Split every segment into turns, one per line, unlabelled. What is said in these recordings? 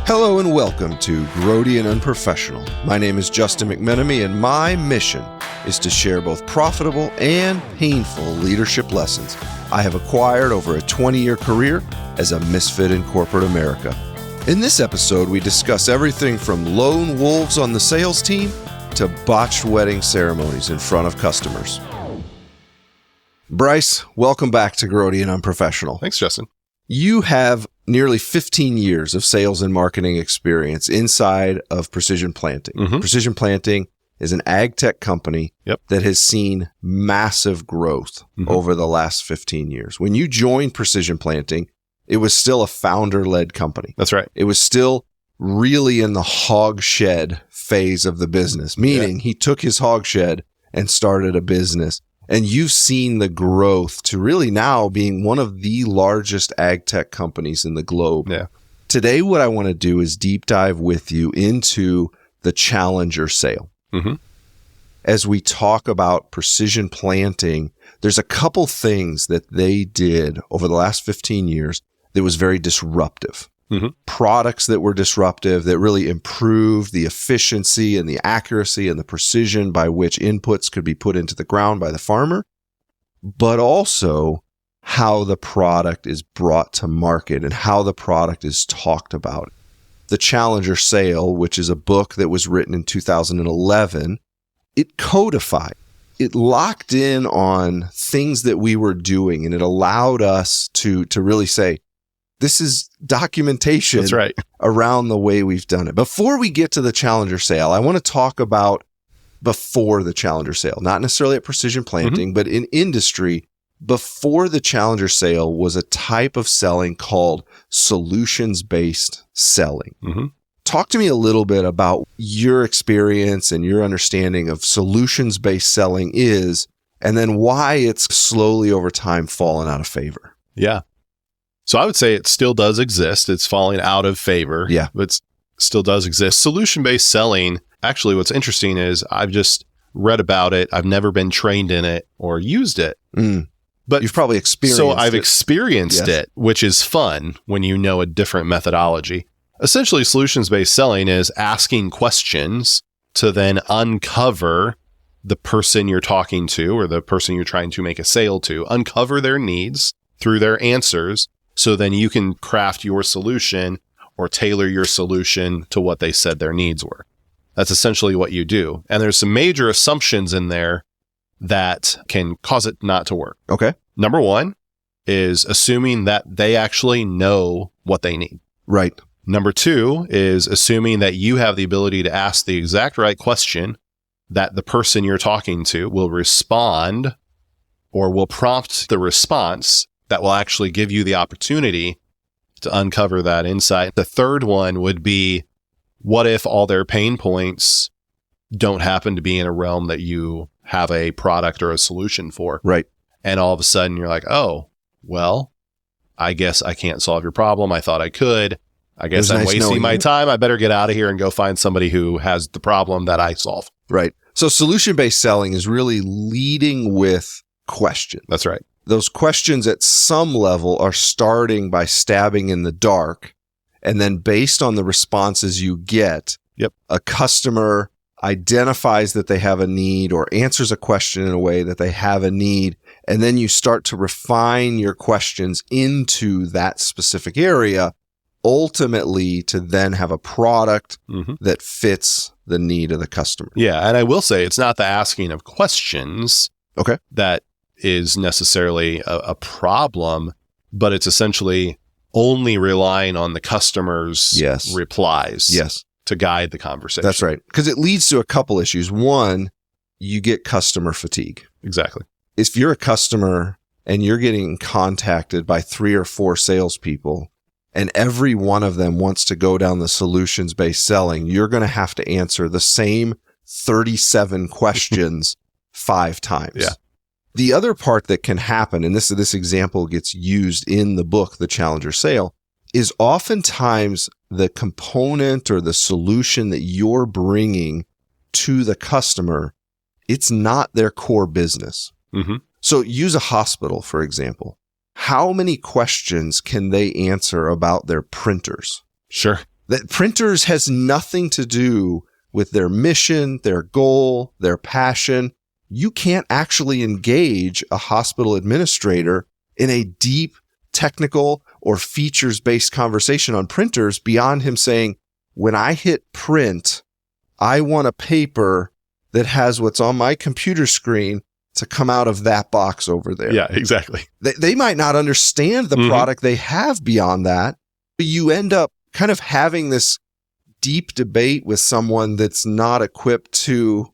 Hello and welcome to Grody and Unprofessional. My name is Justin McMenamy, and my mission is to share both profitable and painful leadership lessons I have acquired over a 20-year career as a misfit in corporate America. In this episode, we discuss everything from lone wolves on the sales team to botched wedding ceremonies in front of customers. Bryce, welcome back to Grody and Unprofessional.
Thanks, Justin.
You have nearly 15 years of sales and marketing experience inside of Precision Planting.
Mm-hmm.
Precision Planting is an ag tech company that has seen massive growth over the last 15 years. When you joined Precision Planting, it was still a founder-led company.
That's right.
It was still really in the hog shed phase of the business, meaning he took his hog shed and started a business. And you've seen the growth to really now being one of the largest ag tech companies in the globe.
Yeah.
Today, what I want to do is deep dive with you into the Challenger sale.
Mm-hmm.
As we talk about Precision Planting, there's a couple things that they did over the last 15 years that was very disruptive.
Mm-hmm.
Products that were disruptive that really improved the efficiency and the accuracy and the precision by which inputs could be put into the ground by the farmer, but also how the product is brought to market and how the product is talked about. The Challenger Sale, which is a book that was written in 2011, it codified. It locked in on things that we were doing, and it allowed us to really say, this is documentation around the way we've done it. Before we get to the Challenger Sale, I want to talk about before the Challenger Sale, not necessarily at Precision Planting, but in industry. Before the Challenger Sale was a type of selling called solutions-based selling.
Mm-hmm.
Talk to me a little bit about your experience and your understanding of solutions-based selling is, and then why it's slowly over time fallen out of favor.
Yeah. So I would say it still does exist. It's falling out of favor.
Yeah.
But it still does exist. Solution-based selling, actually what's interesting is I've just read about it. I've never been trained in it or used it.
But you've probably experienced it.
So I've experienced it, which is fun when you know a different methodology. Essentially, solutions-based selling is asking questions to then uncover the person you're talking to or the person you're trying to make a sale to, uncover their needs through their answers. So then you can craft your solution or tailor your solution to what they said their needs were. That's essentially what you do. And there's some major assumptions in there that can cause it not to work.
Okay.
Number one is assuming that they actually know what they need.
Right.
Number two is assuming that you have the ability to ask the exact right question that the person you're talking to will respond or will prompt the response that will actually give you the opportunity to uncover that insight. The third one would be, what if all their pain points don't happen to be in a realm that you have a product or a solution for?
Right.
And all of a sudden you're like, oh, well, I guess I can't solve your problem. I thought I could. I guess I'm wasting my time. I better get out of here and go find somebody who has the problem that I solve.
Right. So solution-based selling is really leading with questions.
That's right.
Those questions at some level are starting by stabbing in the dark. And then based on the responses you get, a customer identifies that they have a need or answers a question in a way that they have a need. And then you start to refine your questions into that specific area, ultimately to then have a product that fits the need of the customer.
Yeah. And I will say it's not the asking of questions that is necessarily a problem, but it's essentially only relying on the customer's replies to guide the conversation.
That's right. Because it leads to a couple issues. One, you get customer fatigue.
Exactly.
If you're a customer and you're getting contacted by 3 or 4 salespeople, and every one of them wants to go down the solutions-based selling, you're going to have to answer the same 37 questions 5 times.
Yeah.
The other part that can happen, and this example gets used in the book, The Challenger Sale, is oftentimes the component or the solution that you're bringing to the customer, it's not their core business.
Mm-hmm.
So use a hospital, for example. How many questions can they answer about their printers?
Sure.
That printers has nothing to do with their mission, their goal, their passion. You can't actually engage a hospital administrator in a deep technical or features-based conversation on printers beyond him saying, when I hit print, I want a paper that has what's on my computer screen to come out of that box over there.
Yeah, exactly.
They might not understand the product they have beyond that, but you end up kind of having this deep debate with someone that's not equipped to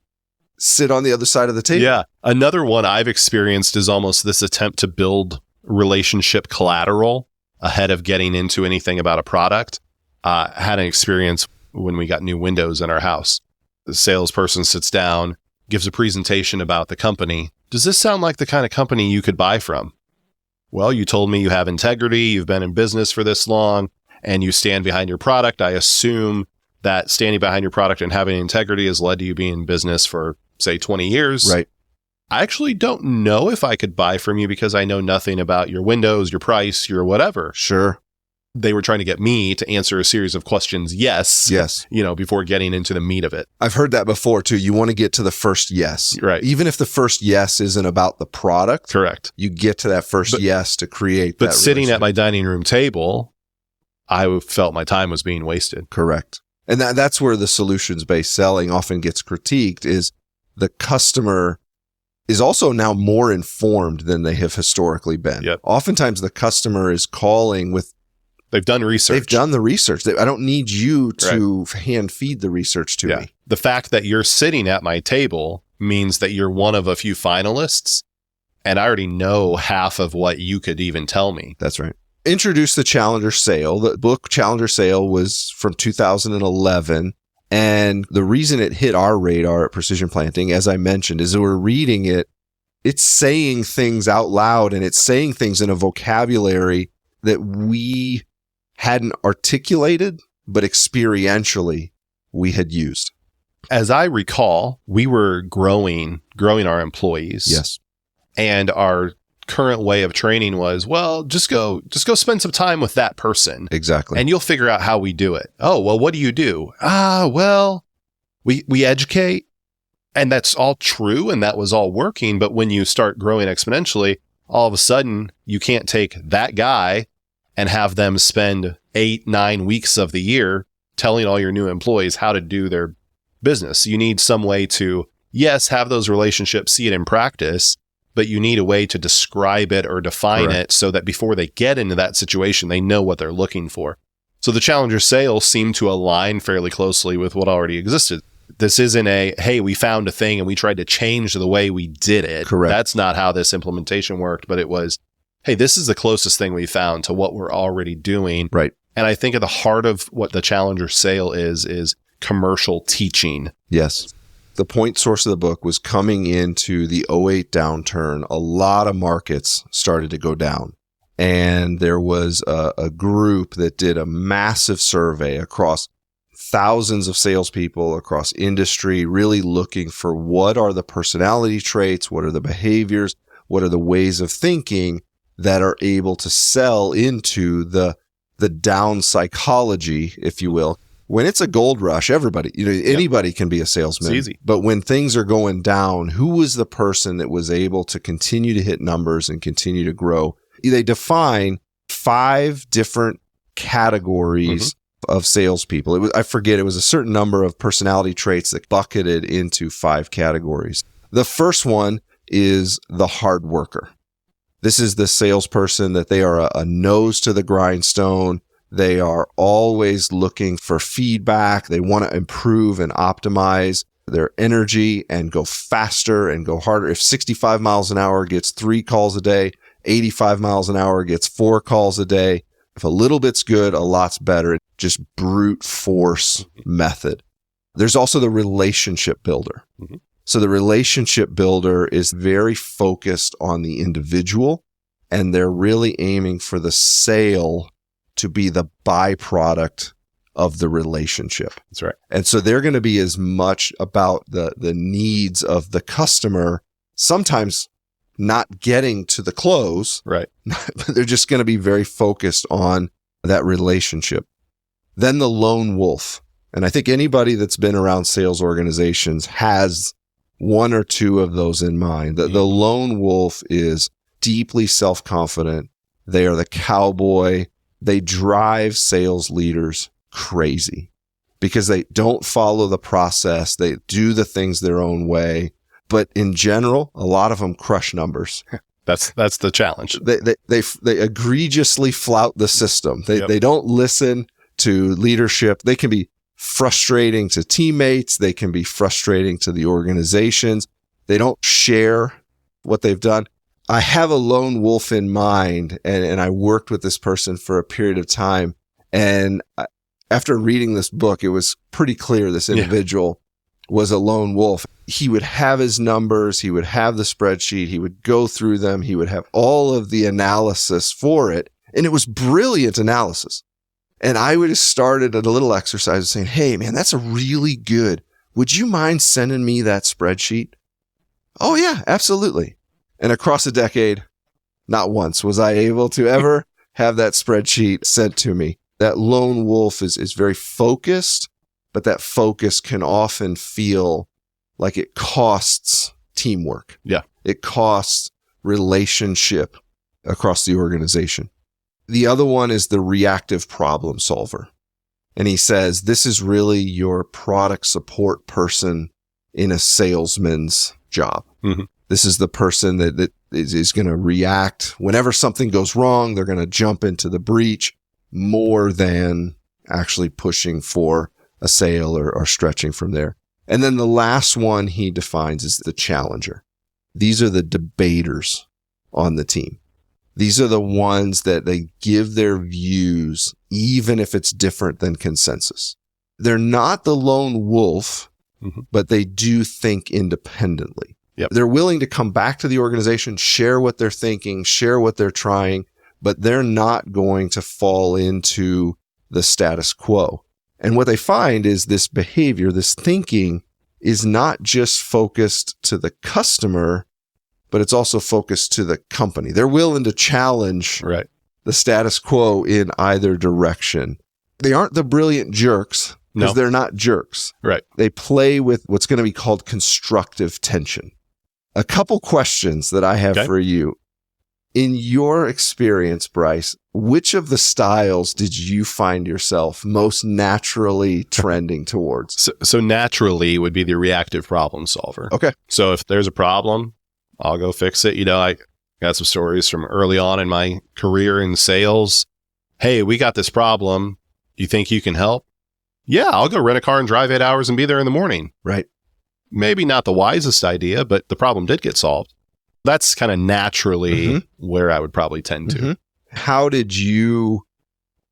sit on the other side of the table.
Yeah. Another one I've experienced is almost this attempt to build relationship collateral ahead of getting into anything about a product. I had an experience when we got new windows in our house. The salesperson sits down, gives a presentation about the company. Does this sound like the kind of company you could buy from? Well, you told me you have integrity, you've been in business for this long, and you stand behind your product. I assume that standing behind your product and having integrity has led to you being in business for, say, 20 years.
Right.
I actually don't know if I could buy from you because I know nothing about your windows, your price, your whatever.
Sure.
They were trying to get me to answer a series of questions. Yes. Before getting into the meat of it.
I've heard that before too. You want to get to the first yes.
Right.
Even if the first yes isn't about the product.
Correct.
You get to that first yes to create that.
But sitting at my dining room table, I felt my time was being wasted.
Correct. And that's where the solutions-based selling often gets critiqued, is the customer is also now more informed than they have historically been.
Yep.
Oftentimes the customer is calling with,
they've done research.
They've done the research. I don't need you to hand feed the research to me.
The fact that you're sitting at my table means that you're one of a few finalists, and I already know half of what you could even tell me.
That's right. Introduced the Challenger Sale. The book Challenger Sale was from 2011. And the reason it hit our radar at Precision Planting, as I mentioned, is that we're reading it. It's saying things out loud, and it's saying things in a vocabulary that we hadn't articulated, but experientially we had used.
As I recall, we were growing our employees.
Yes.
And our current way of training was, well, just go spend some time with that person.
Exactly.
And you'll figure out how we do it. Oh, well, what do you do? Well, we educate. And that's all true. And that was all working. But when you start growing exponentially, all of a sudden you can't take that guy and have them spend 8-9 weeks of the year telling all your new employees how to do their business. You need some way to, yes, have those relationships, see it in practice, but you need a way to describe it or define it so that before they get into that situation, they know what they're looking for. So the Challenger Sale seemed to align fairly closely with what already existed. This isn't hey, we found a thing and we tried to change the way we did it.
Correct.
That's not how this implementation worked, but it was, hey, this is the closest thing we found to what we're already doing.
Right.
And I think at the heart of what the Challenger Sale is commercial teaching.
Yes. The point source of the book was coming into the 2008 downturn. A lot of markets started to go down. And there was a group that did a massive survey across thousands of salespeople across industry, really looking for what are the personality traits, what are the behaviors, what are the ways of thinking that are able to sell into the down psychology, if you will. When it's a gold rush, everybody, anybody can be a salesman.
It's easy.
But when things are going down, who was the person that was able to continue to hit numbers and continue to grow? They define 5 different categories of salespeople. I forget, it was a certain number of personality traits that bucketed into 5 categories. The first one is the hard worker. This is the salesperson that they are a nose to the grindstone. They are always looking for feedback. They want to improve and optimize their energy and go faster and go harder. If 65 miles an hour gets 3 calls a day, 85 miles an hour gets 4 calls a day. If a little bit's good, a lot's better. Just brute force method. There's also the relationship builder. So the relationship builder is very focused on the individual, and they're really aiming for the sale to be the byproduct of the relationship.
That's right.
And so they're going to be as much about the needs of the customer, sometimes not getting to the close.
Right.
But they're just going to be very focused on that relationship. Then the lone wolf. And I think anybody that's been around sales organizations has one or two of those in mind. The lone wolf is deeply self-confident. They are the cowboy. They drive sales leaders crazy because they don't follow the process. They do the things their own way. But in general, a lot of them crush numbers.
That's the challenge.
They egregiously flout the system. They don't listen to leadership. They can be frustrating to teammates. They can be frustrating to the organizations. They don't share what they've done. I have a lone wolf in mind, and I worked with this person for a period of time. And after reading this book, it was pretty clear this individual was a lone wolf. He would have his numbers. He would have the spreadsheet. He would go through them. He would have all of the analysis for it. And it was brilliant analysis. And I would have started a little exercise of saying, hey, man, that's a really good. Would you mind sending me that spreadsheet? Oh, yeah, absolutely. And across a decade, not once was I able to ever have that spreadsheet sent to me. That lone wolf is very focused, but that focus can often feel like it costs teamwork.
Yeah.
It costs relationship across the organization. The other one is the reactive problem solver. And he says, this is really your product support person in a salesman's job. Mm-hmm. This is the person that is going to react whenever something goes wrong. They're going to jump into the breach more than actually pushing for a sale or stretching from there. And then the last one he defines is the challenger. These are the debaters on the team. These are the ones that they give their views, even if it's different than consensus. They're not the lone wolf, but they do think independently.
Yep.
They're willing to come back to the organization, share what they're thinking, share what they're trying, but they're not going to fall into the status quo. And what they find is this behavior, this thinking is not just focused to the customer, but it's also focused to the company. They're willing to challenge the status quo in either direction. They aren't the brilliant jerks because they're not jerks.
Right.
They play with what's going to be called constructive tension. A couple questions that I have for you. In your experience, Bryce, which of the styles did you find yourself most naturally trending towards?
So naturally would be the reactive problem solver.
Okay.
So if there's a problem, I'll go fix it. I got some stories from early on in my career in sales. Hey, we got this problem. You think you can help? Yeah, I'll go rent a car and drive 8 hours and be there in the morning.
Right.
Maybe not the wisest idea, but the problem did get solved. That's kind of naturally where I would probably tend to.
How did you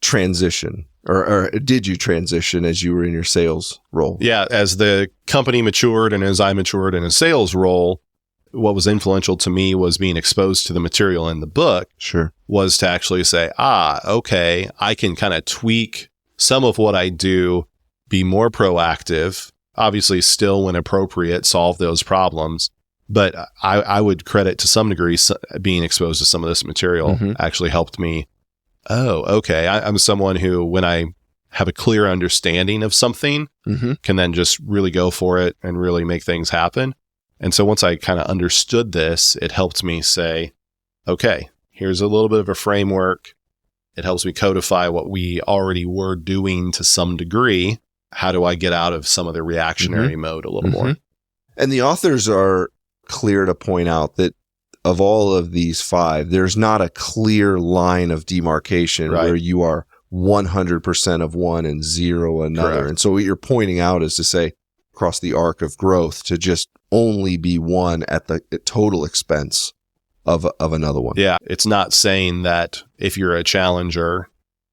transition or did you transition as you were in your sales role?
Yeah, as the company matured and as I matured in a sales role, what was influential to me was being exposed to the material in the book.
Sure.
Was to actually say, okay, I can kind of tweak some of what I do, be more proactive, obviously still when appropriate, solve those problems. But I would credit to some degree being exposed to some of this material actually helped me. Oh, okay. I'm someone who, when I have a clear understanding of something, can then just really go for it and really make things happen. And so once I kind of understood this, it helped me say, okay, here's a little bit of a framework. It helps me codify what we already were doing to some degree. How do I get out of some of the reactionary mode a little more?
And the authors are clear to point out that of all of these 5, there's not a clear line of demarcation where you are 100% of one and 0 another. Correct. And so what you're pointing out is to say, across the arc of growth, to just only be one at the total expense of another one.
Yeah. It's not saying that if you're a challenger,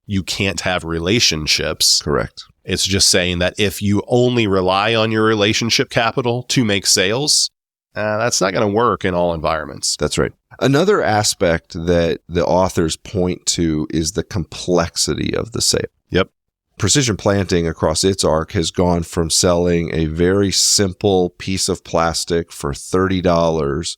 you can't have relationships.
Correct.
It's just saying that if you only rely on your relationship capital to make sales, that's not going to work in all environments.
That's right. Another aspect that the authors point to is the complexity of the sale.
Yep.
Precision Planting across its arc has gone from selling a very simple piece of plastic for $30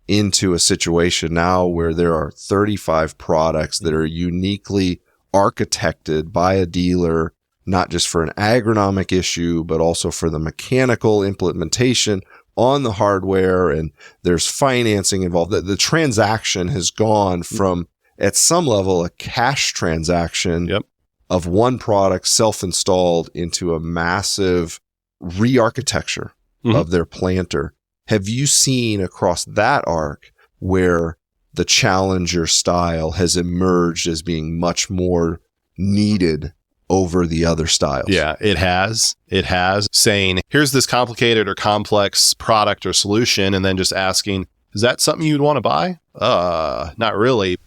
into a situation now where there are 35 products that are uniquely architected by a dealer not just for an agronomic issue, but also for the mechanical implementation on the hardware, and there's financing involved. The transaction has gone from, at some level, a cash transaction of one product self-installed into a massive re-architecture of their planter. Have you seen across that arc where the Challenger style has emerged as being much more needed over the other styles?
Yeah, it has. It has. Saying, here's this complicated or complex product or solution, and then just asking, is that something you'd want to buy? Not really.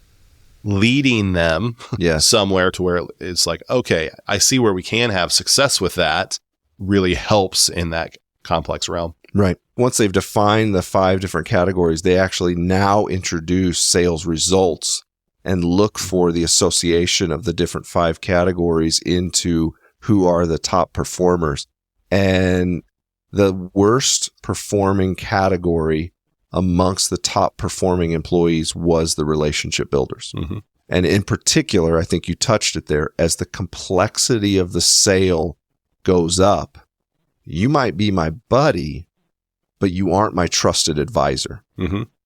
Leading them somewhere to where it's like, okay, I see where we can have success with that, really helps in that complex realm.
Right. Once they've defined the 5 different categories, they actually now introduce sales results and look for the association of the different 5 categories into who are the top performers. And the worst performing category amongst the top performing employees was the relationship builders. And in particular, I think you touched it there, as the complexity of the sale goes up, you might be my buddy, but you aren't my trusted advisor.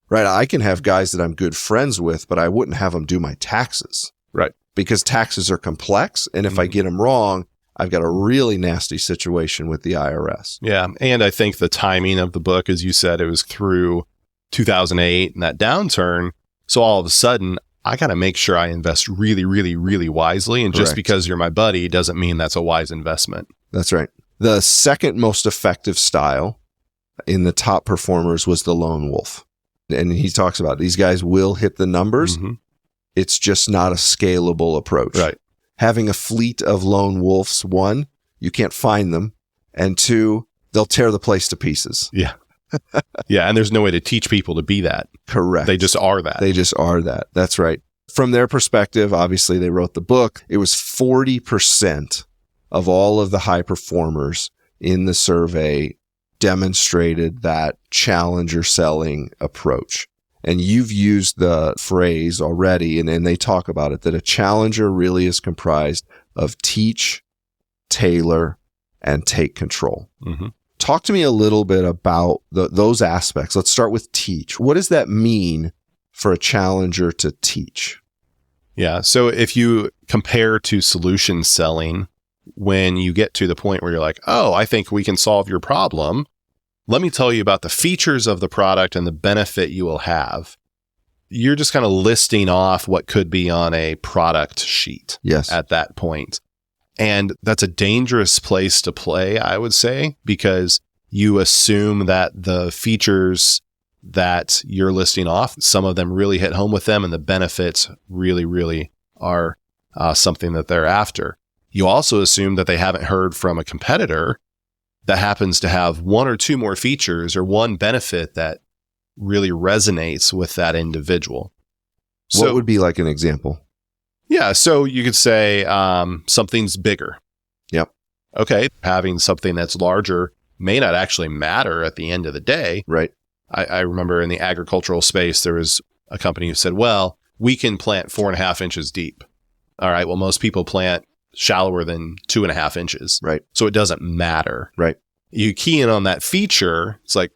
Right? I can have guys that I'm good friends with, but I wouldn't have them do my taxes.
Right.
Because taxes are complex. And if I get them wrong, I've got a really nasty situation with the IRS.
Yeah. And I think the timing of the book, as you said, it was through 2008 and that downturn. So all of a sudden, I got to make sure I invest really, really, really wisely. And just because you're my buddy doesn't mean that's a wise investment.
That's right. The second most effective style in the top performers was the lone wolf. And he talks about these guys will hit the numbers. It's just not a scalable approach.
Right.
Having a fleet of lone wolves, 1, you can't find them. And 2, they'll tear the place to pieces.
Yeah. Yeah. And there's no way to teach people to be that.
Correct.
They just are that.
They just are that. That's right. From their perspective, obviously they wrote the book. It was 40% of all of the high performers in the survey demonstrated that challenger selling approach. And you've used the phrase already, and they talk about it, that a challenger really is comprised of teach, tailor, and take control. Talk to me a little bit about those aspects. Let's start with teach. What does that mean for a challenger to teach?
Yeah. So if you compare to solution selling, when you get to the point where you're like, oh, I think we can solve your problem, let me tell you about the features of the product and the benefit you will have. You're just kind of listing off what could be on a product sheet at that point. And that's a dangerous place to play, I would say, because you assume that the features that you're listing off, some of them really hit home with them, and the benefits really, really are something that they're after. You also assume that they haven't heard from a competitor that happens to have 1 or 2 more features or one benefit that really resonates with that individual.
What would be like an example?
Yeah. So you could say something's bigger.
Yep.
Okay. Having something that's larger may not actually matter at the end of the day.
Right.
I remember in the agricultural space, there was a company who said, well, we can plant 4.5 inches deep. All right. Well, most people plant shallower than 2.5 inches.
Right.
So it doesn't matter.
Right.
You key in on that feature. It's like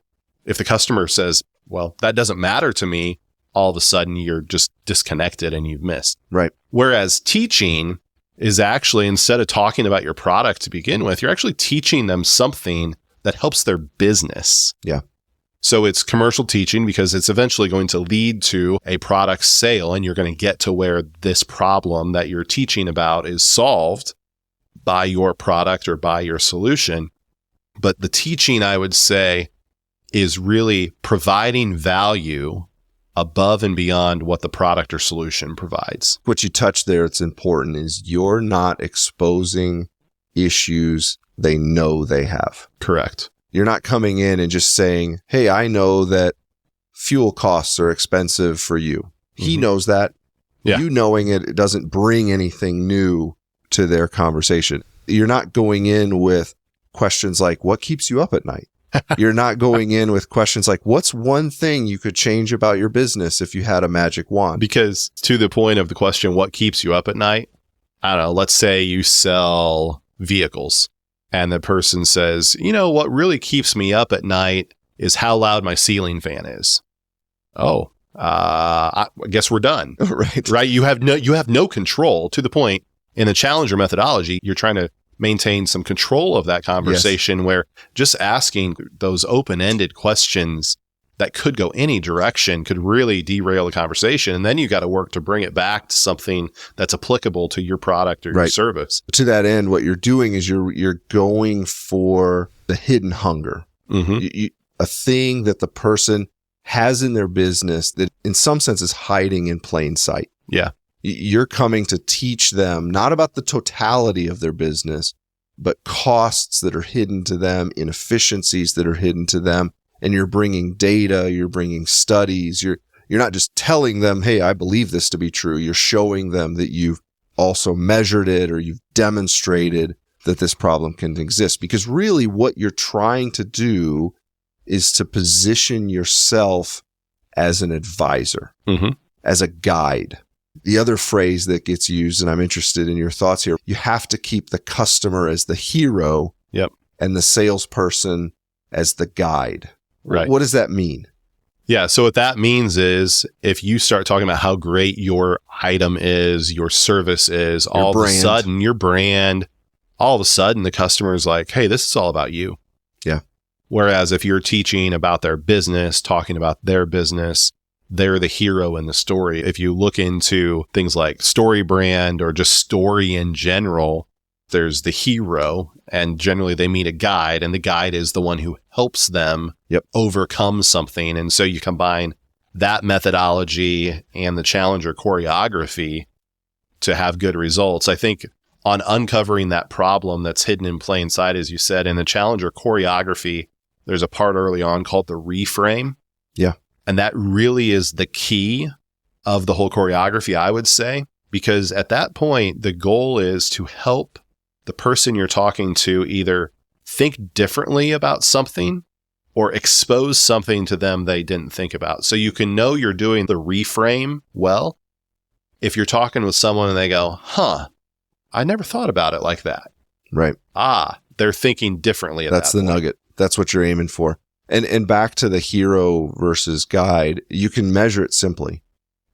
if the customer says, well, that doesn't matter to me, all of a sudden you're just disconnected and you've missed.
Right.
Whereas teaching is actually, instead of talking about your product to begin with, you're actually teaching them something that helps their business.
Yeah.
So it's commercial teaching because it's eventually going to lead to a product sale, and you're going to get to where this problem that you're teaching about is solved by your product or by your solution. But the teaching, I would say, is really providing value above and beyond what the product or solution provides.
What you touched there, it's important, is you're not exposing issues they know they have.
Correct.
You're not coming in and just saying, hey, I know that fuel costs are expensive for you. He knows that. Yeah. You knowing it doesn't bring anything new to their conversation. You're not going in with questions like, what keeps you up at night? You're not going in with questions like, what's one thing you could change about your business if you had a magic wand?
Because to the point of the question, what keeps you up at night? I don't know. Let's say you sell vehicles. And the person says, what really keeps me up at night is how loud my ceiling fan is. Oh, I guess we're done. Right. You have no control, to the point in the challenger methodology. You're trying to maintain some control of that conversation, where just asking those open-ended questions that could go any direction could really derail the conversation. And then you got to work to bring it back to something that's applicable to your product or your service.
To that end, what you're doing is you're going for the hidden hunger, a thing that the person has in their business that in some sense is hiding in plain sight.
Yeah.
You're coming to teach them not about the totality of their business, but costs that are hidden to them, inefficiencies that are hidden to them. And you're bringing data, you're bringing studies. You're not just telling them, hey, I believe this to be true. You're showing them that you've also measured it, or you've demonstrated that this problem can exist. Because really what you're trying to do is to position yourself as an advisor, as a guide. The other phrase that gets used, and I'm interested in your thoughts here, you have to keep the customer as the hero, and the salesperson as the guide.
Right.
What does that mean?
Yeah. So what that means is, if you start talking about how great your item is, your service is, all of a sudden your brand, all of a sudden the customer is like, hey, this is all about you.
Yeah.
Whereas if you're teaching about their business, talking about their business, they're the hero in the story. If you look into things like story brand or just story in general, there's the hero, and generally they meet a guide, and the guide is the one who helps them overcome something. And so you combine that methodology and the challenger choreography to have good results. I think on uncovering that problem that's hidden in plain sight, as you said, in the challenger choreography, there's a part early on called the reframe.
Yeah.
And that really is the key of the whole choreography, I would say, because at that point, the goal is to help the person you're talking to either think differently about something or expose something to them they didn't think about. So you can know you're doing the reframe well if you're talking with someone and they go, I never thought about it like that.
Right.
They're thinking differently at that point.
That's the nugget. That's what you're aiming for. And back to the hero versus guide, you can measure it simply.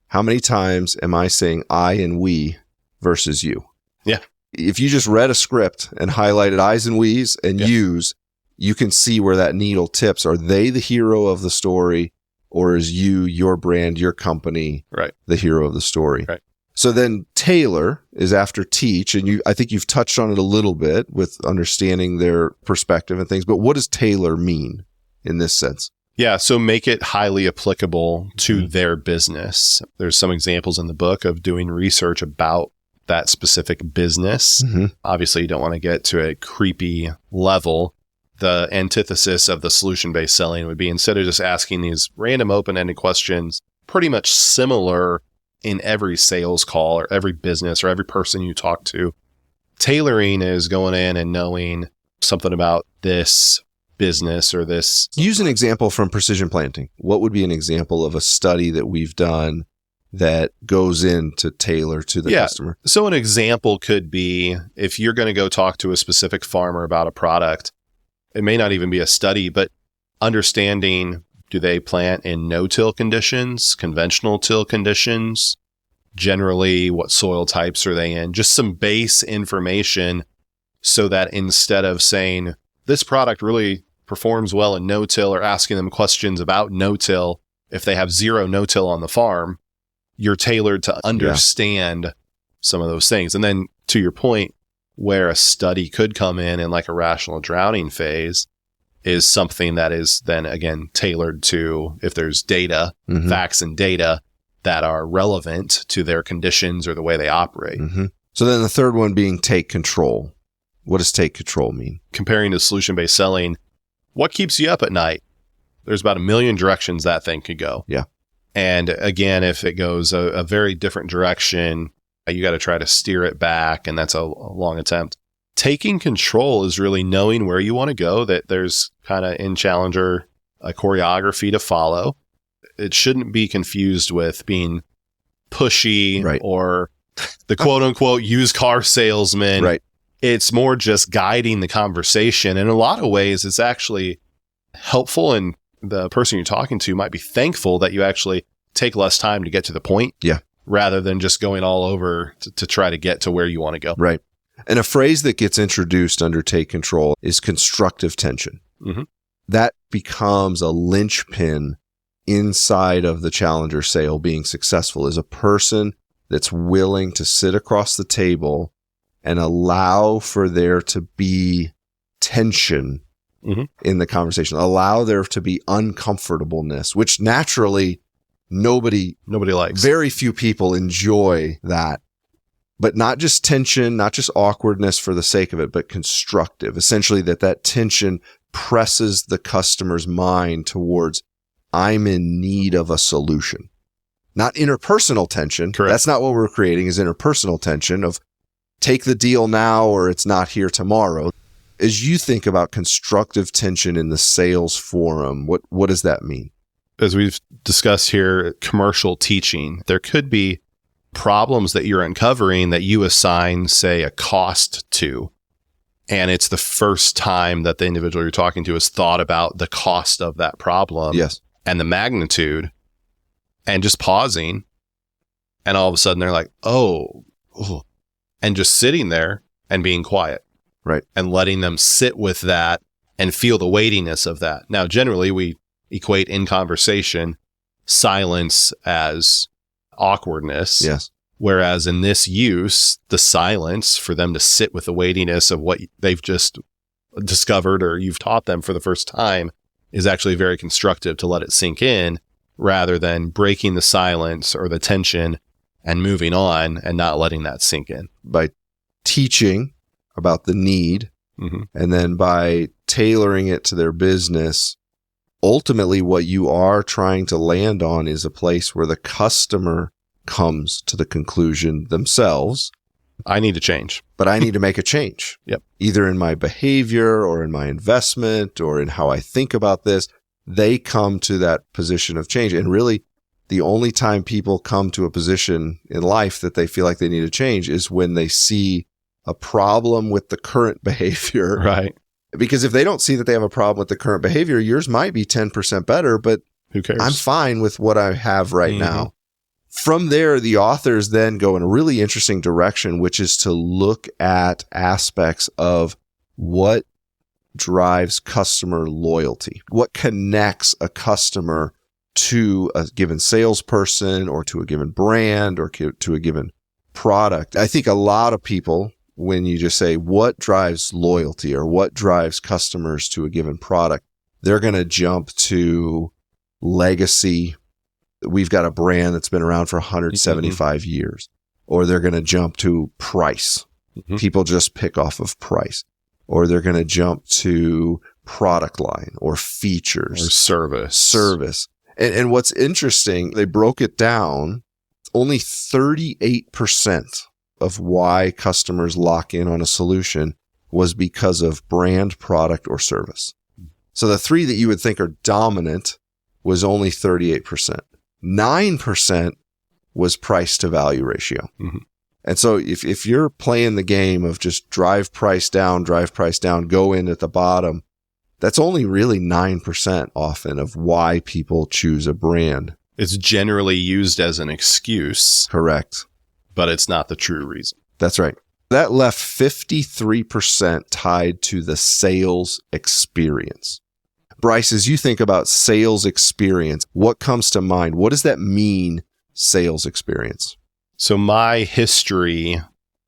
How many times am I saying I and we versus you?
Yeah.
If you just read a script and highlighted I's and we's and you's, you can see where that needle tips. Are they the hero of the story, or is you, your brand, your company, the hero of the story?
Right.
So then tailor is after teach, and I think you've touched on it a little bit with understanding their perspective and things, but what does tailor mean in this sense?
Yeah, so make it highly applicable to their business. There's some examples in the book of doing research about that specific business. Obviously, you don't want to get to a creepy level. The antithesis of the solution-based selling would be, instead of just asking these random open-ended questions, pretty much similar in every sales call or every business or every person you talk to, tailoring is going in and knowing something about this business or this.
Use an example from Precision Planting. What would be an example of a study that we've done that goes into tailor to the customer?
So an example could be, if you're going to go talk to a specific farmer about a product, it may not even be a study, but understanding, do they plant in no-till conditions, conventional till conditions? Generally, what soil types are they in? Just some base information, so that instead of saying this product really performs well in no-till, or asking them questions about no-till, if they have zero no-till on the farm, you're tailored to understand some of those things. And then to your point, where a study could come in like a rational drowning phase, is something that is then again tailored to, if there's data, facts and data that are relevant to their conditions or the way they operate.
So then the third one being take control. What does take control mean? Comparing
to solution-based selling, what keeps you up at night? There's about 1 million directions that thing could go.
Yeah.
And again, if it goes a very different direction, you got to try to steer it back, and that's a long attempt. Taking control is really knowing where you want to go, that there's kind of in Challenger a choreography to follow. It shouldn't be confused with being pushy or the quote unquote used car salesman. It's more just guiding the conversation. In a lot of ways, it's actually helpful, and the person you're talking to might be thankful that you actually take less time to get to the point.
Yeah.
Rather than just going all over to try to get to where you want to go.
Right. And a phrase that gets introduced under Take Control is constructive tension.
Mm-hmm.
That becomes a linchpin inside of the challenger sale being successful, is a person that's willing to sit across the table and allow for there to be tension in the conversation, allow there to be uncomfortableness, which naturally nobody
likes.
Very few people enjoy that. But not just tension, not just awkwardness for the sake of it, but constructive. Essentially that tension presses the customer's mind towards, I'm in need of a solution. Not interpersonal tension.
Correct.
That's not what we're creating, is interpersonal tension of take the deal now or it's not here tomorrow. As you think about constructive tension in the sales forum, what does that mean?
As we've discussed here, commercial teaching, there could be problems that you're uncovering that you assign, say, a cost to. And it's the first time that the individual you're talking to has thought about the cost of that problem.
Yes.
And the magnitude, and just pausing. And all of a sudden they're like, oh, and just sitting there and being quiet.
Right.
And letting them sit with that and feel the weightiness of that. Now, generally, we equate in conversation silence as awkwardness.
Yes.
Whereas in this use, the silence for them to sit with the weightiness of what they've just discovered or you've taught them for the first time is actually very constructive to let it sink in rather than breaking the silence or the tension and moving on and not letting that sink in.
By teaching about the need and then by tailoring it to their business, ultimately what you are trying to land on is a place where the customer comes to the conclusion themselves,
I need to change.
But I need to make a change.
Yep.
Either in my behavior or in my investment or in how I think about this. They come to that position of change. And really, the only time people come to a position in life that they feel like they need to change is when they see a problem with the current behavior.
Right.
Because if they don't see that they have a problem with the current behavior, yours might be 10% better, but
who cares?
I'm fine with what I have right now. From there, the authors then go in a really interesting direction, which is to look at aspects of what drives customer loyalty, what connects a customer to a given salesperson or to a given brand or to a given product. I think a lot of people, when you just say what drives loyalty or what drives customers to a given product, they're going to jump to legacy. We've got a brand that's been around for 175 years, or they're going to jump to price. People just pick off of price, or they're going to jump to product line or features
or
service. And what's interesting, they broke it down. Only 38% of why customers lock in on a solution was because of brand, product, or service. So the three that you would think are dominant was only 38%. 9% was price to value ratio. And so if you're playing the game of just drive price down, go in at the bottom, that's only really 9% often of why people choose a brand.
It's generally used as an excuse.
Correct.
But it's not the true reason.
That's right. That left 53% tied to the sales experience. Bryce, as you think about sales experience, what comes to mind? What does that mean, sales experience?
So my history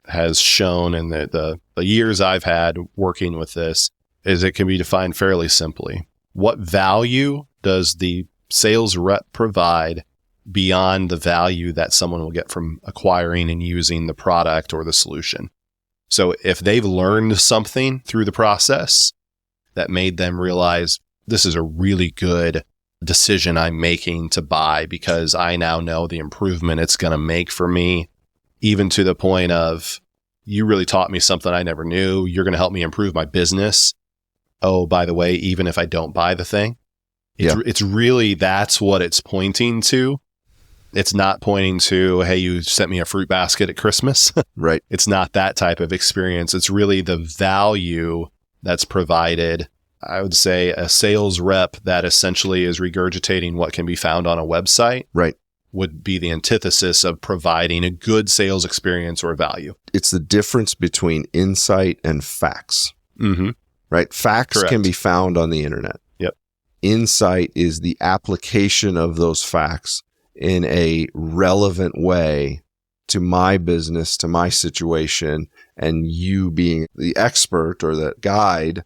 has shown in the years I've had working with this is it can be defined fairly simply. What value does the sales rep provide beyond the value that someone will get from acquiring and using the product or the solution? So if they've learned something through the process that made them realize this is a really good decision I'm making to buy because I now know the improvement it's going to make for me, even to the point of, you really taught me something I never knew. You're going to help me improve my business. Oh, by the way, even if I don't buy the thing, it's really, that's what it's pointing to. It's not pointing to, hey, you sent me a fruit basket at Christmas.
Right.
It's not that type of experience. It's really the value that's provided. I would say a sales rep that essentially is regurgitating what can be found on a website.
Right.
Would be the antithesis of providing a good sales experience or value.
It's the difference between insight and facts.
Mm-hmm.
Right? Facts
Correct.
can be found on the internet.
Yep.
Insight is the application of those facts in a relevant way to my business, to my situation, and you being the expert or the guide,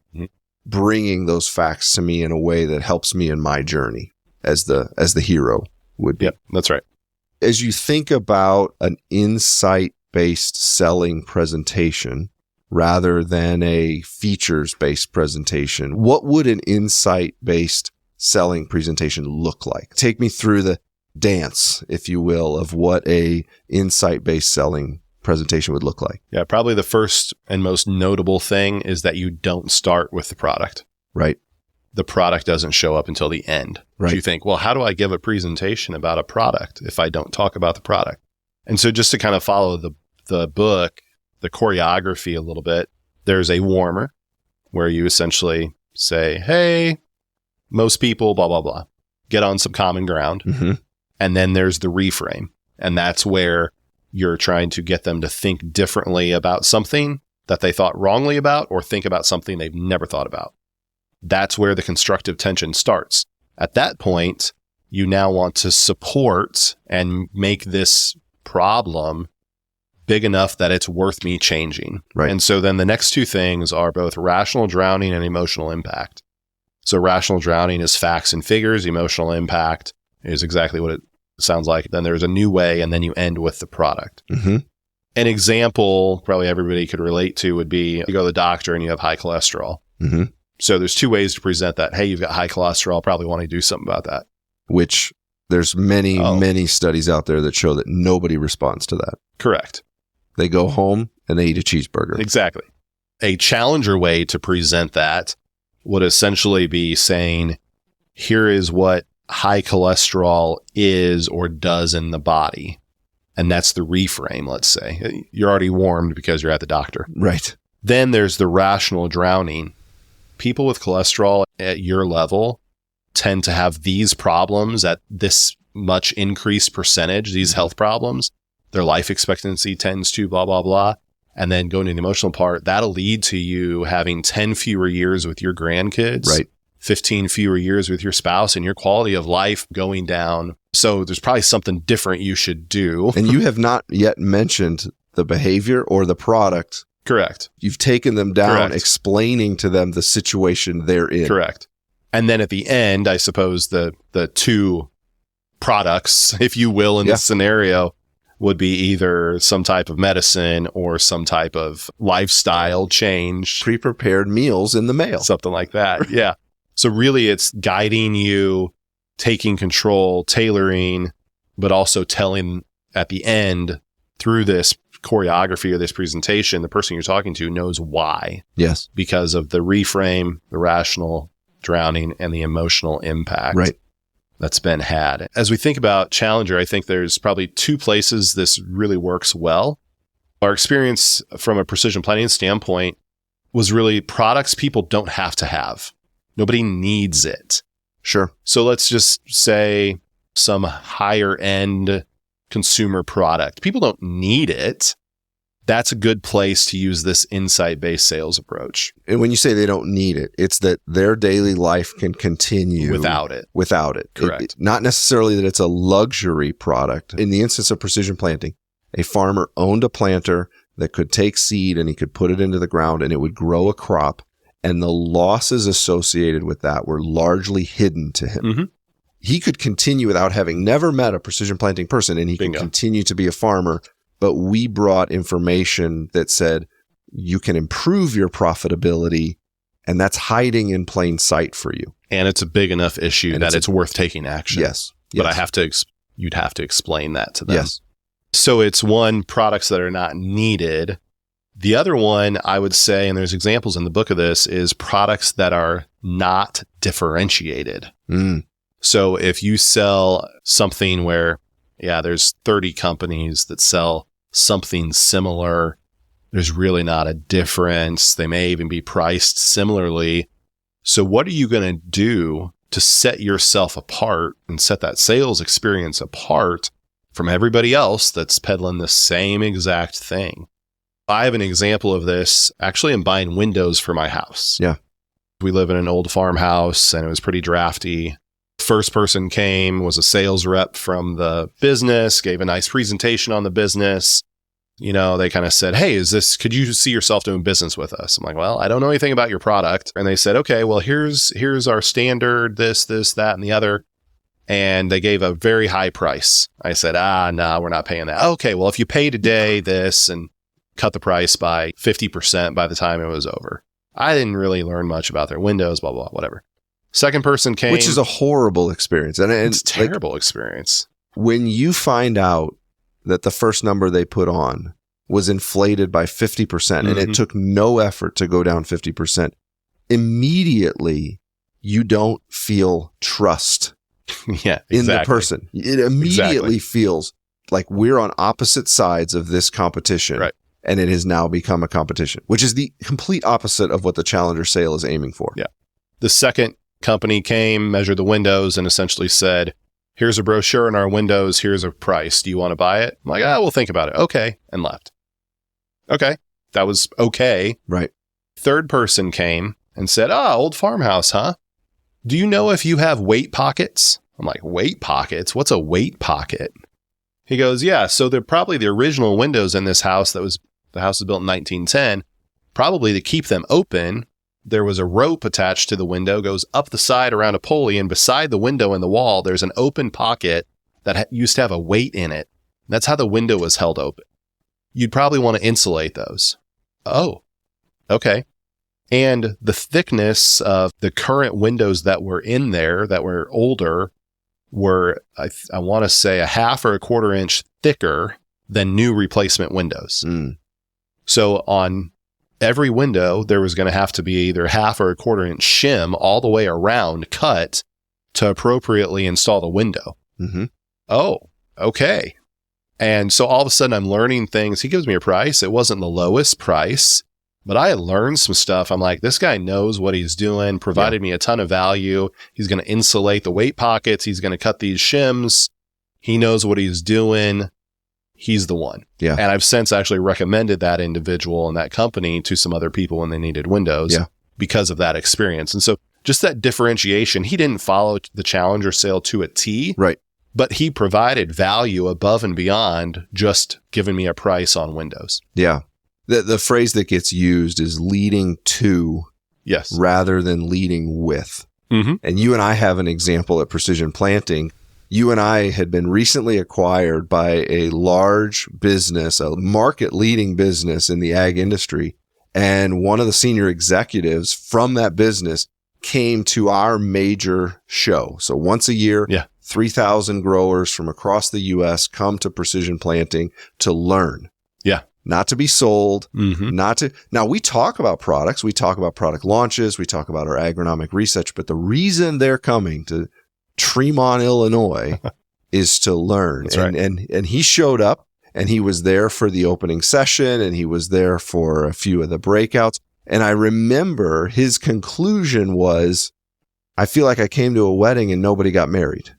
bringing those facts to me in a way that helps me in my journey as the hero would be.
Yep, that's right.
As you think about an insight-based selling presentation rather than a features-based presentation, what would an insight-based selling presentation look like? Take me through the dance, if you will, of what a insight-based selling presentation would look like.
Yeah, probably the first and most notable thing is that you don't start with the product.
Right.
The product doesn't show up until the end.
Right.
You think, well, how do I give a presentation about a product if I don't talk about the product? And so just to kind of follow the book, the choreography a little bit, there's a warmer where you essentially say, hey, most people, blah, blah, blah, get on some common ground.
Mm-hmm.
And then there's the reframe. And that's where you're trying to get them to think differently about something that they thought wrongly about or think about something they've never thought about. That's where the constructive tension starts. At that point, you now want to support and make this problem big enough that it's worth me changing.
Right.
And so then the next two things are both rational drowning and emotional impact. So rational drowning is facts and figures. Emotional impact is exactly what it sounds like. Then there's a new way, and then you end with the product.
Mm-hmm.
An example probably everybody could relate to would be you go to the doctor and you have high cholesterol.
Mm-hmm.
So there's two ways to present that. Hey, you've got high cholesterol. Probably want to do something about that.
Which there's many studies out there that show that nobody responds to that.
Correct.
They go home and they eat a cheeseburger.
Exactly. A challenger way to present that would essentially be saying, here is what high cholesterol is or does in the body. And that's the reframe, let's say. You're already warmed because you're at the doctor.
Right.
Then there's the rational drowning. People with cholesterol at your level tend to have these problems at this much increased percentage, these health problems. Their life expectancy tends to blah, blah, blah. And then going to the emotional part, that'll lead to you having 10 fewer years with your grandkids,
right?
15 fewer years with your spouse, and your quality of life going down. So there's probably something different you should do.
And you have not yet mentioned the behavior or the product.
Correct.
You've taken them down,
Correct.
Explaining to them the situation they're in.
Correct. And then at the end, I suppose the two products, if you will, in this scenario would be either some type of medicine or some type of lifestyle change.
Pre-prepared meals in the mail.
Something like that. Yeah. So really it's guiding you, taking control, tailoring, but also telling at the end through this choreography or this presentation, the person you're talking to knows why.
Yes.
Because of the reframe, the rational drowning, and the emotional impact.
Right.
That's been had. As we think about Challenger, I think there's probably two places this really works well. Our experience from a precision planning standpoint was really products people don't have to have. Nobody needs it.
Sure.
So let's just say some higher end consumer product. People don't need it. That's a good place to use this insight-based sales approach.
And when you say they don't need it, it's that their daily life can continue
without it.
Correct. Not necessarily that it's a luxury product. In the instance of precision planting, a farmer owned a planter that could take seed and he could put it into the ground and it would grow a crop. And the losses associated with that were largely hidden to him.
Mm-hmm.
He could continue without having never met a precision planting person, and he could continue to be a farmer. But we brought information that said you can improve your profitability, and that's hiding in plain sight for you.
And it's a big enough issue that it's worth taking action.
Yes.
But you'd have to explain that to them.
Yes.
So it's one, products that are not needed. The other one, I would say, and there's examples in the book of this, is products that are not differentiated.
Mm.
So if you sell something where yeah, there's 30 companies that sell something similar. There's really not a difference. They may even be priced similarly. So what are you going to do to set yourself apart and set that sales experience apart from everybody else that's peddling the same exact thing? I have an example of this. Actually, I'm buying windows for my house.
Yeah.
We live in an old farmhouse and it was pretty drafty. First person came, was a sales rep from the business, gave a nice presentation on the business. You know, they kind of said, hey, could you see yourself doing business with us? I'm like, well, I don't know anything about your product. And they said, okay, well, here's our standard, this, that, and the other. And they gave a very high price. I said, no, we're not paying that. Okay, well, if you pay today this, and cut the price by 50% by the time it was over. I didn't really learn much about their windows, blah, blah, whatever. Second person came.
Which is a horrible experience. And
it's a terrible experience.
When you find out that the first number they put on was inflated by 50% and it took no effort to go down 50%, immediately you don't feel trust in the person. It immediately feels like we're on opposite sides of this competition.
Right.
And it has now become a competition, which is the complete opposite of what the challenger sale is aiming for.
Yeah. The second company came, measured the windows, and essentially said, here's a brochure on our windows. Here's a price. Do you want to buy it? I'm like, we'll think about it. Okay. And left. Okay. That was okay.
Right.
Third person came and said, old farmhouse, huh? Do you know if you have weight pockets? I'm like, weight pockets? What's a weight pocket? He goes, yeah, so they're probably the original windows in this house the house was built in 1910. Probably to keep them open, there was a rope attached to the window, goes up the side around a pulley, and beside the window in the wall, there's an open pocket that used to have a weight in it. That's how the window was held open. You'd probably want to insulate those. Oh, okay. And the thickness of the current windows that were in there that were older were, I want to say, a half or a quarter inch thicker than new replacement windows. So on every window, there was going to have to be either half or a quarter inch shim all the way around cut to appropriately install the window. Oh, okay. And so all of a sudden I'm learning things. He gives me a price. It wasn't the lowest price, but I had learned some stuff. I'm like, this guy knows what he's doing, provided me a ton of value. He's going to insulate the weight pockets. He's going to cut these shims. He knows what he's doing. He's the one.
Yeah.
And I've since actually recommended that individual and that company to some other people when they needed windows because of that experience. And so just that differentiation, he didn't follow the challenger sale to a T.
Right.
But he provided value above and beyond just giving me a price on windows.
Yeah. The phrase that gets used is leading to rather than leading with. And you and I have an example at Precision Planting. You and I had been recently acquired by a large business, a market-leading business in the ag industry. And one of the senior executives from that business came to our major show. So once a year, 3,000 growers from across the U.S. come to Precision Planting to learn. Yeah. Not to be sold, now we talk about products, we talk about product launches, we talk about our agronomic research, but the reason they're coming to Tremont, Illinois is to learn.
That's right.
And he showed up and he was there for the opening session and he was there for a few of the breakouts. And I remember his conclusion was, I feel like I came to a wedding and nobody got married.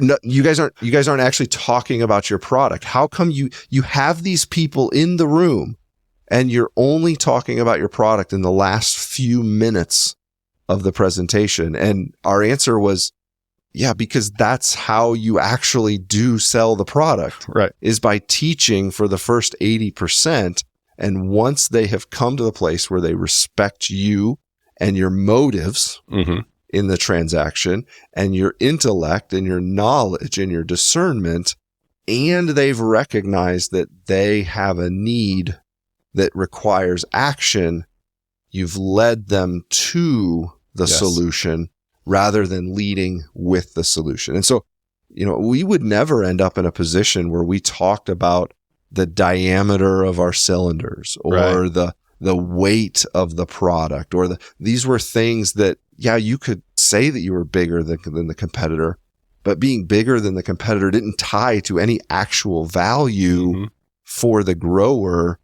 No, you guys aren't actually talking about your product. How come you have these people in the room and you're only talking about your product in the last few minutes of the presentation? And our answer was, because that's how you actually do sell the product,
right?
Is by teaching for the first 80%. And once they have come to the place where they respect you and your motives in the transaction and your intellect and your knowledge and your discernment, and they've recognized that they have a need that requires action, you've led them to the solution rather than leading with the solution. And so, we would never end up in a position where we talked about the diameter of our cylinders or the weight of the product these were things that, you could say that you were bigger than the competitor, but being bigger than the competitor didn't tie to any actual value for the grower.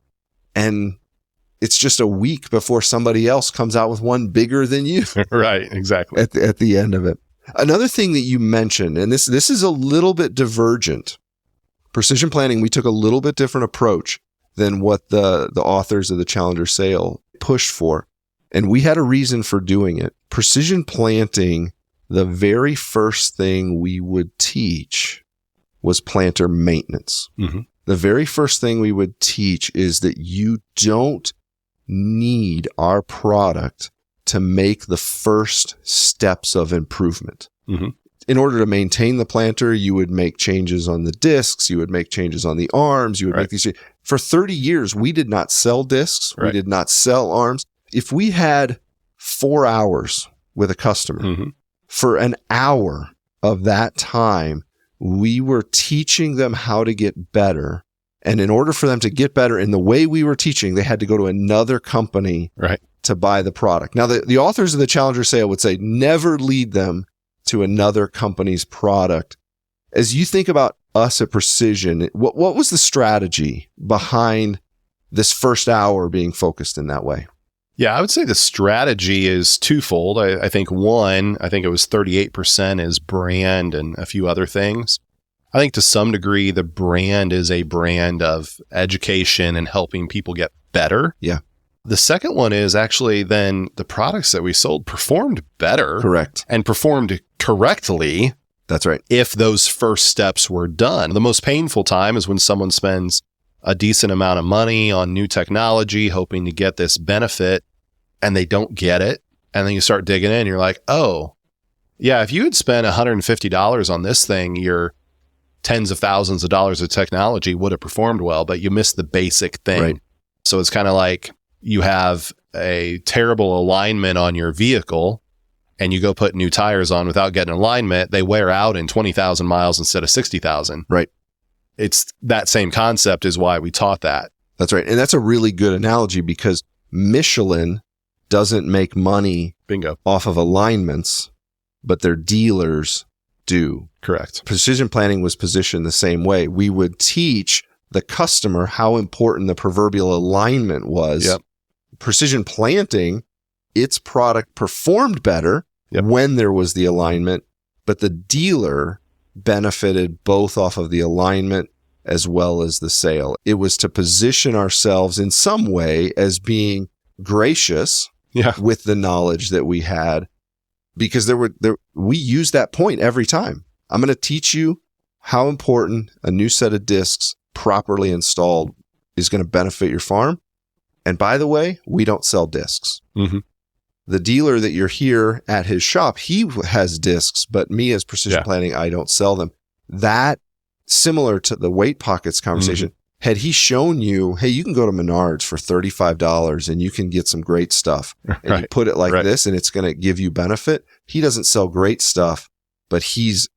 And it's just a week before somebody else comes out with one bigger than you.
Right, exactly.
At the end of it. Another thing that you mentioned, and this is a little bit divergent. Precision planting, we took a little bit different approach than what the authors of the Challenger Sale pushed for. And we had a reason for doing it. Precision planting, the very first thing we would teach was planter maintenance. The very first thing we would teach is that you don't need our product to make the first steps of improvement. In order to maintain the planter, you would make changes on the discs, you would make changes on the arms, you would make these. For 30 years, we did not sell discs, we did not sell arms. If we had 4 hours with a customer, for an hour of that time, we were teaching them how to get better. And in order for them to get better in the way we were teaching, they had to go to another company to buy the product. Now, the authors of the Challenger Sale would say, never lead them to another company's product. As you think about us at Precision, what was the strategy behind this first hour being focused in that way?
Yeah, I would say the strategy is twofold. I think one, I think it was 38% is brand and a few other things. I think to some degree, the brand is a brand of education and helping people get better.
Yeah.
The second one is actually then the products that we sold performed better.
Correct.
And performed correctly.
That's right.
If those first steps were done. The most painful time is when someone spends a decent amount of money on new technology, hoping to get this benefit, and they don't get it. And then you start digging in, you're like, oh, yeah, if you had spent $150 on this thing, your tens of thousands of dollars of technology would have performed well, but you missed the basic thing.
Right.
So it's kind of like you have a terrible alignment on your vehicle and you go put new tires on without getting alignment. They wear out in 20,000 miles instead of 60,000.
Right.
It's that same concept is why we taught that.
That's right. And that's a really good analogy because Michelin doesn't make money off of alignments, but their dealers do.
Correct.
Precision planting was positioned the same way. We would teach the customer how important the proverbial alignment was.
Yep.
Precision planting, its product performed better when there was the alignment, but the dealer benefited both off of the alignment as well as the sale. It was to position ourselves in some way as being gracious with the knowledge that we had, because we used that point every time. I'm going to teach you how important a new set of discs properly installed is going to benefit your farm. And by the way, we don't sell discs. The dealer that you're here at his shop, he has discs, but me as Precision Planting, I don't sell them. That, similar to the weight pockets conversation, had he shown you, hey, you can go to Menards for $35 and you can get some great stuff, and you put it like this and it's going to give you benefit. He doesn't sell great stuff, but he's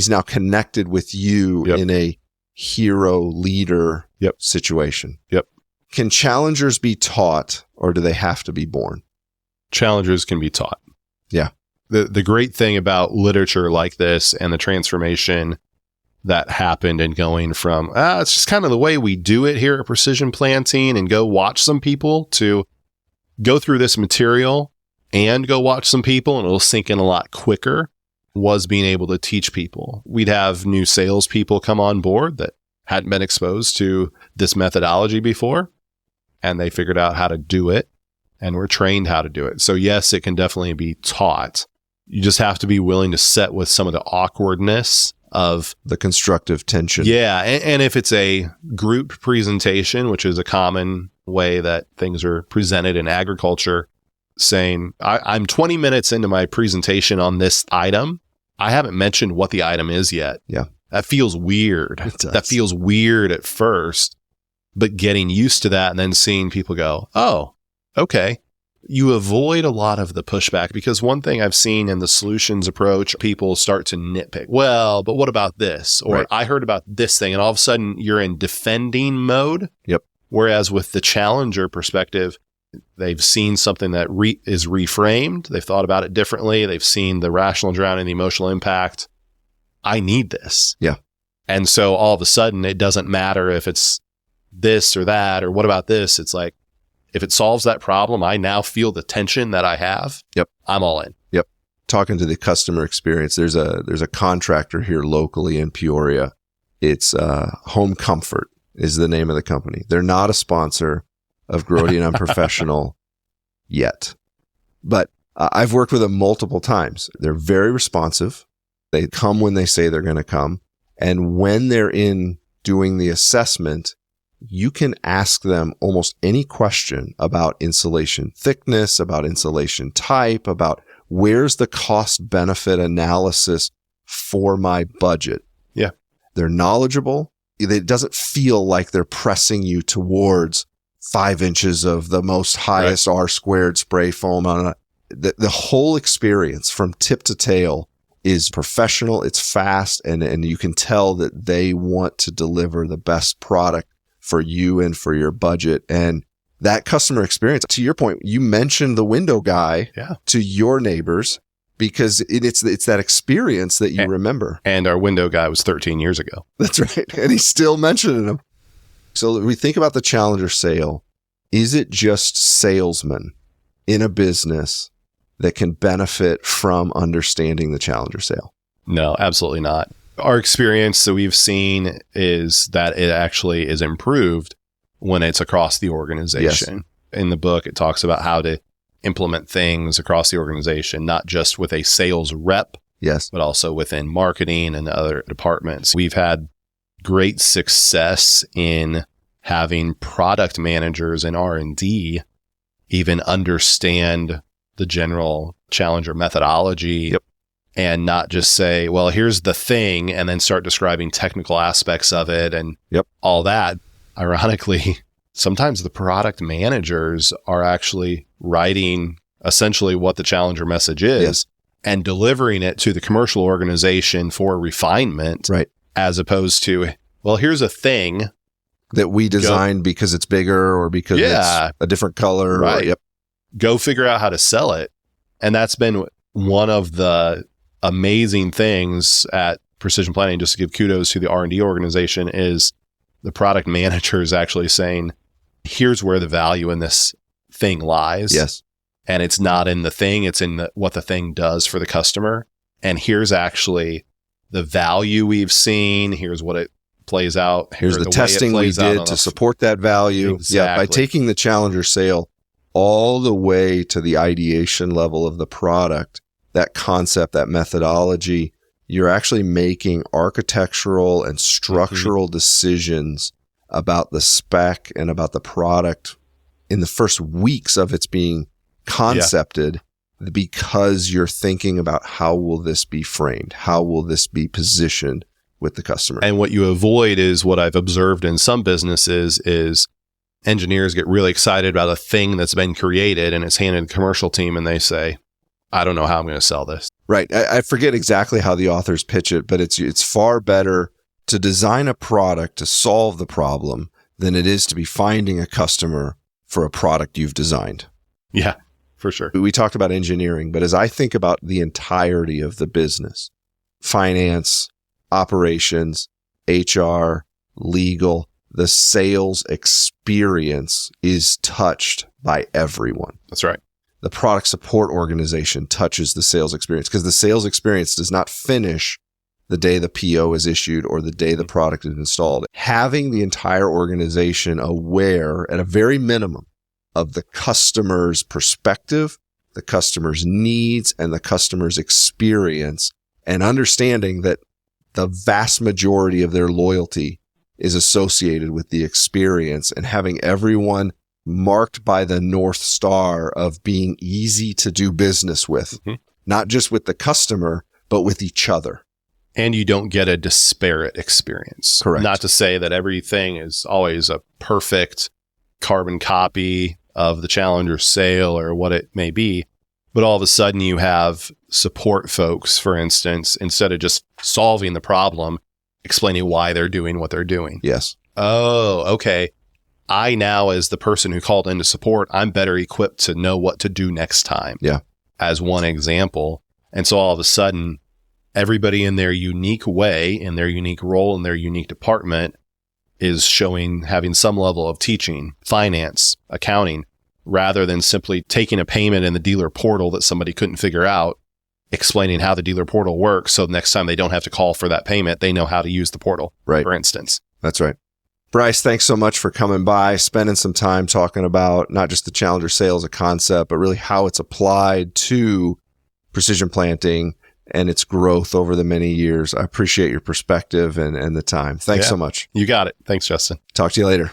now connected with you in a hero leader situation. Can challengers be taught, or do they have to be born?
Challengers can be taught.
Yeah.
The great thing about literature like this and the transformation that happened and going from, it's just kind of the way we do it here at Precision Planting, and go watch some people, to go through this material and go watch some people and it'll sink in a lot quicker, was being able to teach people. We'd have new salespeople come on board that hadn't been exposed to this methodology before, and they figured out how to do it and were trained how to do it. So yes, it can definitely be taught. You just have to be willing to set with some of the awkwardness of
the constructive tension.
Yeah. And if it's a group presentation, which is a common way that things are presented in agriculture, saying, I'm 20 minutes into my presentation on this item. I haven't mentioned what the item is yet.
Yeah.
That feels weird. That feels weird at first, but getting used to that and then seeing people go, oh, okay. You avoid a lot of the pushback, because one thing I've seen in the solutions approach, people start to nitpick. Well, but what about this? Or I heard about this thing, and all of a sudden you're in defending mode. Whereas with the challenger perspective, they've seen something that is reframed. They've thought about it differently. They've seen the rational drowning, the emotional impact. I need this.
Yeah.
And so all of a sudden, it doesn't matter if it's this or that, or what about this? It's like, if it solves that problem, I now feel the tension that I have.
Yep.
I'm all in.
Yep. Talking to the customer experience, there's a contractor here locally in Peoria. It's Home Comfort is the name of the company. They're not a sponsor of Grody and Unprofessional yet. But I've worked with them multiple times. They're very responsive. They come when they say they're going to come. And when they're in doing the assessment, you can ask them almost any question about insulation thickness, about insulation type, about where's the cost benefit analysis for my budget.
Yeah. They're
knowledgeable. It doesn't feel like they're pressing you towards 5 inches of the most highest R squared spray foam on the whole experience from tip to tail is professional. It's fast, and you can tell that they want to deliver the best product for you and for your budget. And that customer experience, to your point, you mentioned the window guy to your neighbors because it's that experience that you remember.
And our window guy was 13 years ago.
That's right. And he's still mentioning him. So we think about the Challenger sale. Is it just salesmen in a business that can benefit from understanding the Challenger sale?
No, absolutely not. Our experience that we've seen is that it actually is improved when it's across the organization. Yes. In the book, it talks about how to implement things across the organization, not just with a sales rep, but also within marketing and other departments. We've had great success in having product managers in R&D even understand the general Challenger methodology and not just say, well, here's the thing, and then start describing technical aspects of it and all that. Ironically, sometimes the product managers are actually writing essentially what the Challenger message is and delivering it to the commercial organization for refinement, as opposed to, well, here's a thing
that we designed because it's bigger or because it's a different color.
Right. Go figure out how to sell it. And that's been one of the amazing things at Precision Planning, just to give kudos to the R&D organization, is the product manager is actually saying, here's where the value in this thing lies.
Yes.
And it's not in the thing, it's in what the thing does for the customer. And here's actually the value we've seen. Here's what it plays out.
Here's the testing we did to support that value.
Exactly.
Yeah. By taking the Challenger sale all the way to the ideation level of the product, that concept, that methodology, you're actually making architectural and structural decisions about the spec and about the product in the first weeks of its being concepted, because you're thinking about how will this be framed? How will this be positioned with the customer?
And what you avoid is what I've observed in some businesses is engineers get really excited about a thing that's been created and it's handed to the commercial team and they say, I don't know how I'm going to sell this.
Right. I forget exactly how the authors pitch it, but it's far better to design a product to solve the problem than it is to be finding a customer for a product you've designed.
Yeah, for sure.
We talked about engineering, but as I think about the entirety of the business, finance, operations, HR, legal, the sales experience is touched by everyone.
That's right.
The product support organization touches the sales experience because the sales experience does not finish the day the PO is issued or the day the product is installed. Having the entire organization aware at a very minimum of the customer's perspective, the customer's needs, and the customer's experience, and understanding that the vast majority of their loyalty is associated with the experience, and having everyone marked by the North Star of being easy to do business with, not just with the customer, but with each other.
And you don't get a disparate experience.
Correct.
Not to say that everything is always a perfect carbon copy of the Challenger sale or what it may be, but all of a sudden you have support folks, for instance, instead of just solving the problem, explaining why they're doing what they're doing.
Yes.
Oh, okay. I now, as the person who called into support, I'm better equipped to know what to do next time.
Yeah.
As one example. And so all of a sudden, everybody in their unique way, in their unique role, in their unique department is having some level of teaching, finance, accounting, rather than simply taking a payment in the dealer portal that somebody couldn't figure out, explaining how the dealer portal works. So next time they don't have to call for that payment, they know how to use the portal,
right?
For instance.
That's right. Bryce, thanks so much for coming by, spending some time talking about not just the Challenger sale as a concept, but really how it's applied to precision planting and its growth over the many years. I appreciate your perspective and the time. Thanks so much.
You got it. Thanks, Justin.
Talk to you later.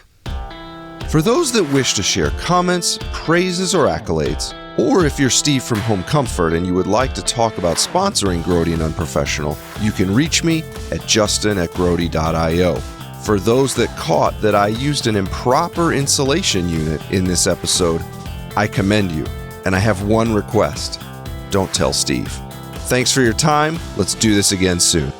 For those that wish to share comments, praises, or accolades, or if you're Steve from Home Comfort and you would like to talk about sponsoring Grody and Unprofessional, you can reach me at justin@grody.io. For those that caught that I used an improper insulation unit in this episode, I commend you, and I have one request. Don't tell Steve. Thanks for your time. Let's do this again soon.